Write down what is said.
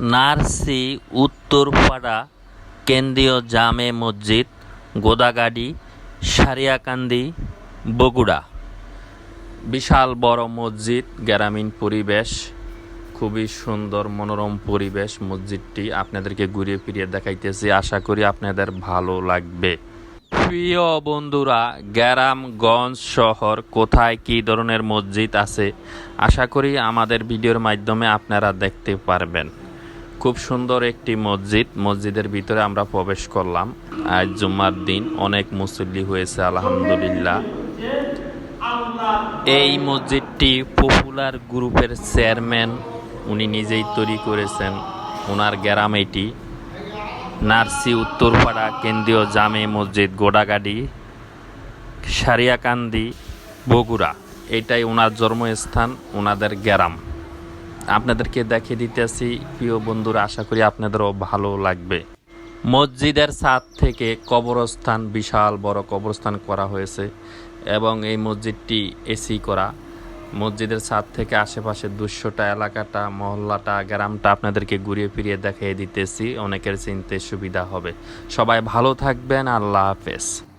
নার্সি উত্তরপাড়া কেন্দ্রীয় জামে মসজিদ, গোদাগাড়ি, সারিয়াকান্দি, বগুড়া। বিশাল বড় মসজিদ, গ্রামীণ পরিবেশ, খুবই সুন্দর মনোরম পরিবেশ। মসজিদটি আপনাদেরকে ঘুরিয়ে ফিরিয়ে দেখাইতেছি, আশা করি আপনাদের ভালো লাগবে। প্রিয় বন্ধুরা, গ্রামগঞ্জ শহর কোথায় কী ধরনের মসজিদ আছে আশা করি আমাদের ভিডিওর মাধ্যমে আপনারা দেখতে পারবেন। খুব সুন্দর একটি মসজিদ। মসজিদের ভিতরে আমরা প্রবেশ করলাম। আজ জুম্মার দিন, অনেক মুসল্লি হয়েছে আলহামদুলিল্লাহ। এই মসজিদটি পপুলার গ্রুপের চেয়ারম্যান উনি নিজেই তৈরি করেছেন। ওনার গ্রাম এটি নার্সি উত্তরপাড়া কেন্দ্রীয় জামে মসজিদ, গোদাগাড়ি, সারিয়াকান্দি, বগুড়া। এটাই ওনার জন্মস্থান, ওনাদের গ্রাম। আপনাদেরকে দেখিয়ে দিতেছি প্রিয় বন্ধুরা, আশা করি আপনাদেরও ভালো লাগবে। মসজিদের ছাদ থেকে কবরস্থান, বিশাল বড় কবরস্থান করা হয়েছে এবং এই মসজিদটি এসি করা। মসজিদের ছাদ থেকে আশেপাশে 200টা এলাকাটা, মহল্লাটা, গ্রামটা আপনাদেরকে ঘুরিয়ে ফিরিয়ে দেখিয়ে দিতেছি, অনেকের চিনতে সুবিধা হবে। সবাই ভালো থাকবেন, আল্লাহ হাফেজ।